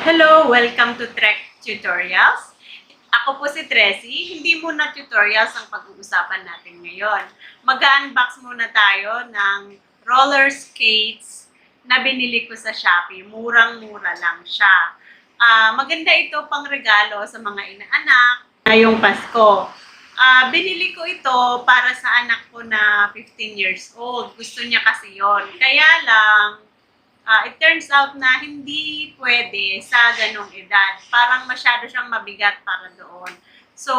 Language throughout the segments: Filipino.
Hello! Welcome to Trek Tutorials. Ako po si Tressie. Hindi muna tutorials ang pag-uusapan natin ngayon. Mag-unbox muna tayo ng roller skates na binili ko sa Shopee. Murang-mura lang siya. Maganda ito pang regalo sa mga inaanak ngayong Pasko. Binili ko ito para sa anak ko na 15 years old. Gusto niya kasi yon. Kaya lang, it turns out na hindi pwede sa ganong edad. Parang masyado siyang mabigat para doon. So,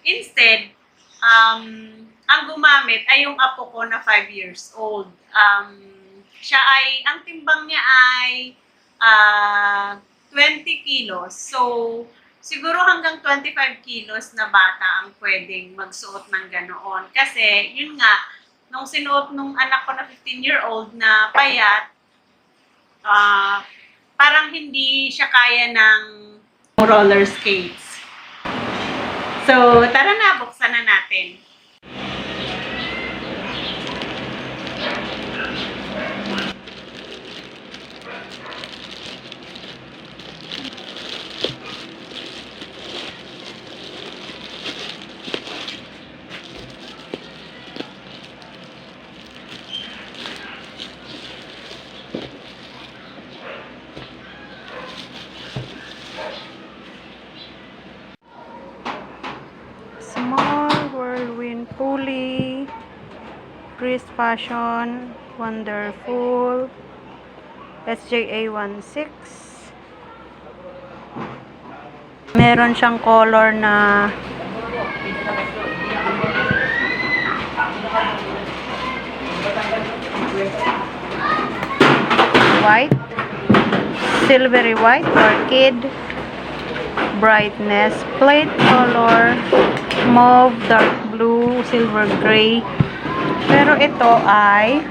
instead, ang gumamit ay yung apo ko na 5 years old. Ang timbang niya ay 20 kilos. So, siguro hanggang 25 kilos na bata ang pwedeng magsuot ng ganoon. Kasi, yun nga, nung sinuot nung anak ko na 15-year-old na payat, parang hindi siya kaya ng roller skates. So, tara na, buksan na natin. Small whirlwind pulley, Chris Fashion, Wonderful, SJA16. Meron siyang color na white, silvery white, orchid, brightness, plate color, mauve, dark blue, silver gray. Pero ito ay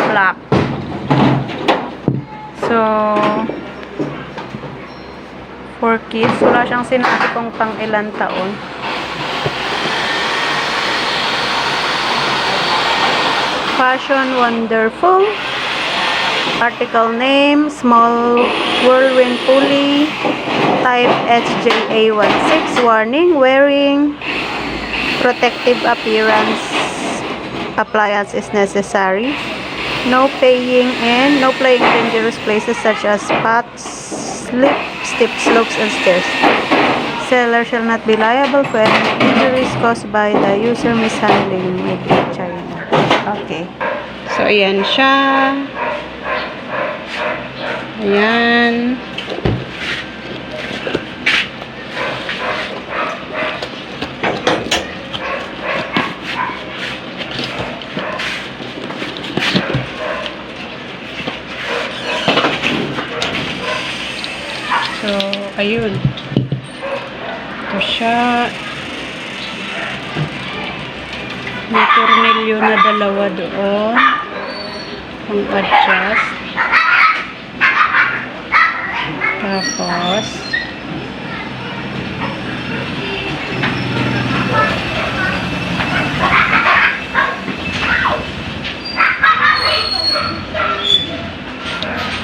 black. So, for kids, wala siyang sinabi kung pang ilan taon. Fashion Wonderful. Article name, small whirlwind pulley, type SJA16, warning, wearing protective appliance is necessary. No playing in dangerous places such as paths, steep slopes, and stairs. Seller shall not be liable for any injuries caused by the user mishandling with the child. Okay. So, ayan siya. Ayan. So, ayun. Ito siya. May tornilyo na dalawa doon. Pang-adjust. Tapos,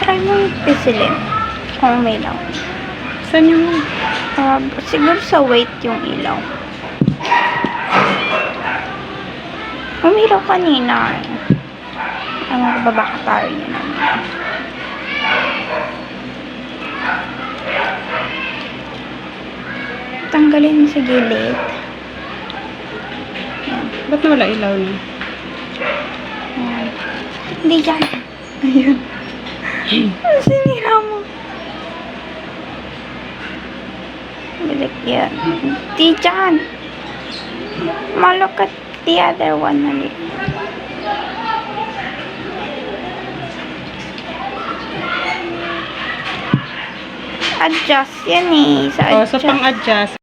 try mo yung pisilin kung may ilaw. saan yung Siguro sa weight yung ilaw. Umilaw kanina. Ang babaka tayo niya ng ilaw. Tanggalin mo sa gilid. Yan. ba't nawala ilaw na? Yan. Hindi dyan. Ayun. Ano sinira mo? Bilik yan. Hindi dyan. Look at the other one ulit. Adjust yan eh. Sa pang-adjust.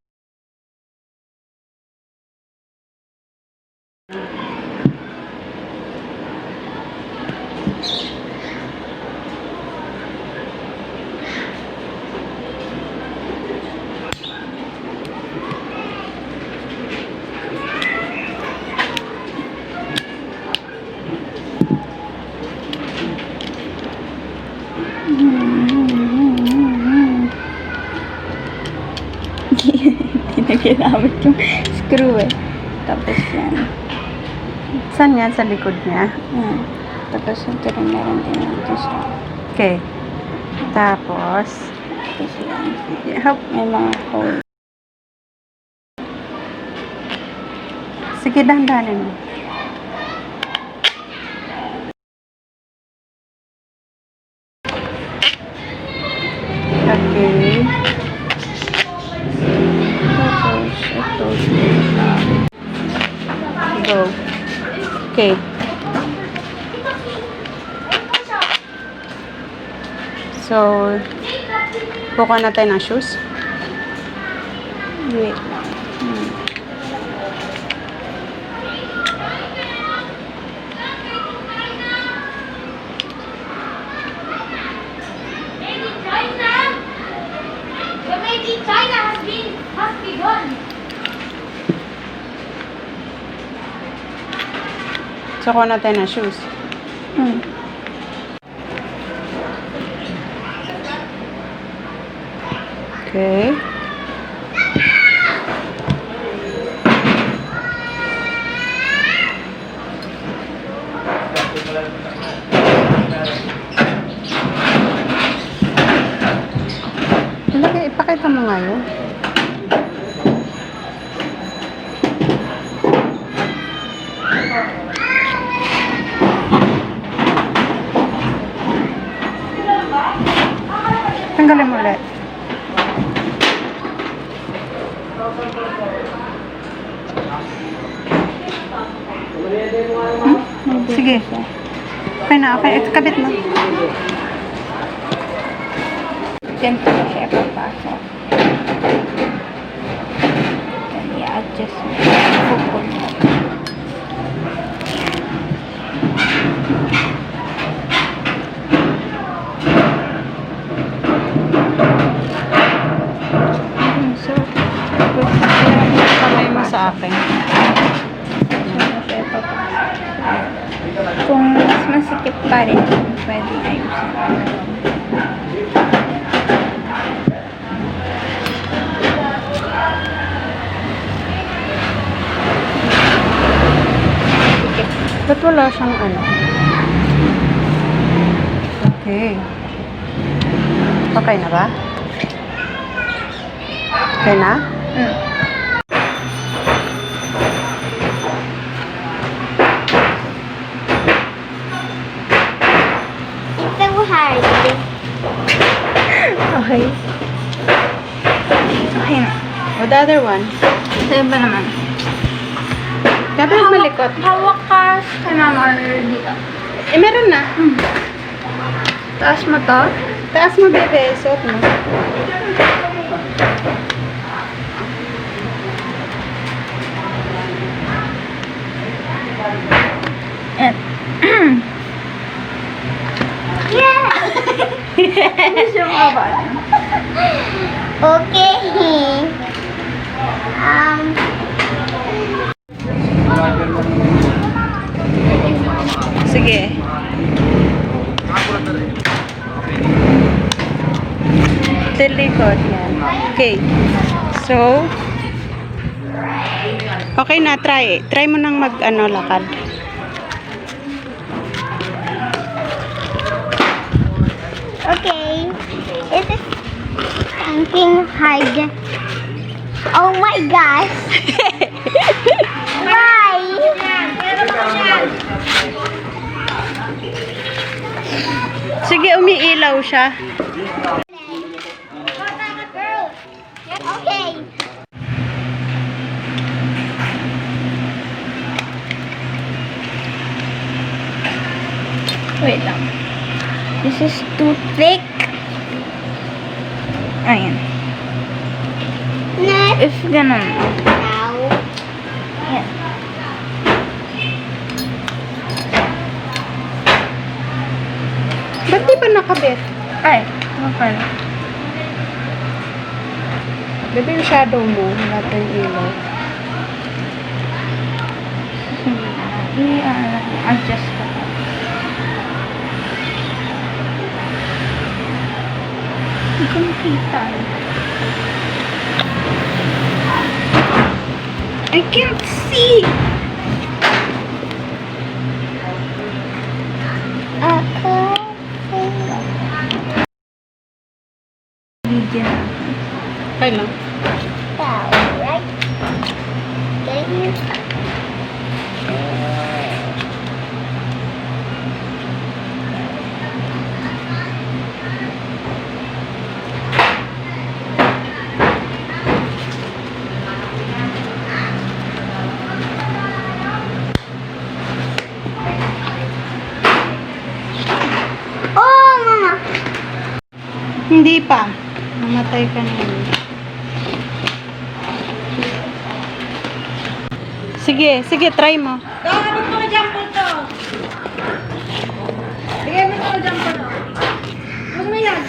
ginamit yung screw eh. Tapos yan. Saan yan? Sa likod niya? Yan. Tapos ito rin meron din dito siya. Okay. Tapos, Tapos yan. hop. May mga hole. Sige, dahan-dahanin mo. Okay. Tapos ito. Go. Okay. So, buka na tayo ng shoes. Wait lang. The made in China has begun. So, kuha na tayo ng shoes. Okay. Lagi, ipakita mo nga yun. Tanggalin mo ulit. Sige. Okay na, okay. Ito, kabit mo. Diyan po siya papasok. Then i-adjust mo. Pupul mo. So, kamay mo sa akin. Siya papasok. Kung mas masikip pa rin, pwede ayusin. Ba't wala siyang ano? Okay. Okay na ba? Okay na? It's so hard. Okay. Okay na. O, the other one? Sa'yo ba naman? Dapat malikot. Hawak ka kay mama or dito. Eh, meron na. Taas mo to. Taas mo, bebe. Suot mo. Yan. Yeah. Gusto mo ba? Okay. Sige. Likod yan. Okay. So, okay na, try. Try mo nang lakad. Okay. It is something hard. Oh my gosh. Why? Sige, umiilaw siya. Okay. Wait lang. This is too thick. Ayan. Next. If ganun. Now. Ayan. Ba't di pa nakabit? Ay, ano pala? Bebe, yung shadow mo. Wala tayong ilaw. I-adjust ko. Hindi ko makita. I can't see. Video na. Okay lang. Right? Getting Oh, Mama! Hindi pa. Namatay ka na yun. Sige, sige, try mo. Ano mo dyan po to? Bigay mo ito dyan po to. Huwag mo yan.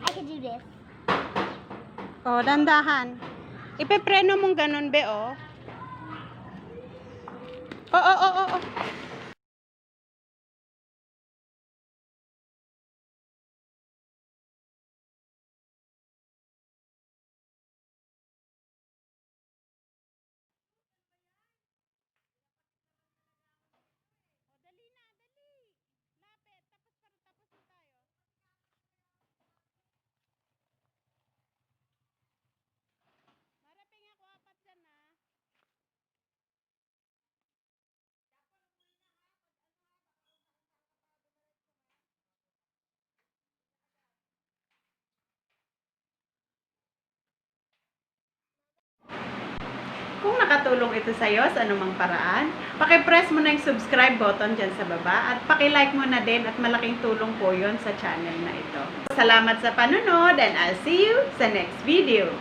I can do this. Oh, dandahan. Ipepreno mong ganun, be, oh. Oh. Kung nakatulong ito sa'yo sa anumang paraan, pakipress mo na yung subscribe button dyan sa baba at pakilike mo na din at malaking tulong po yon sa channel na ito. Salamat sa panunod and I'll see you sa next video.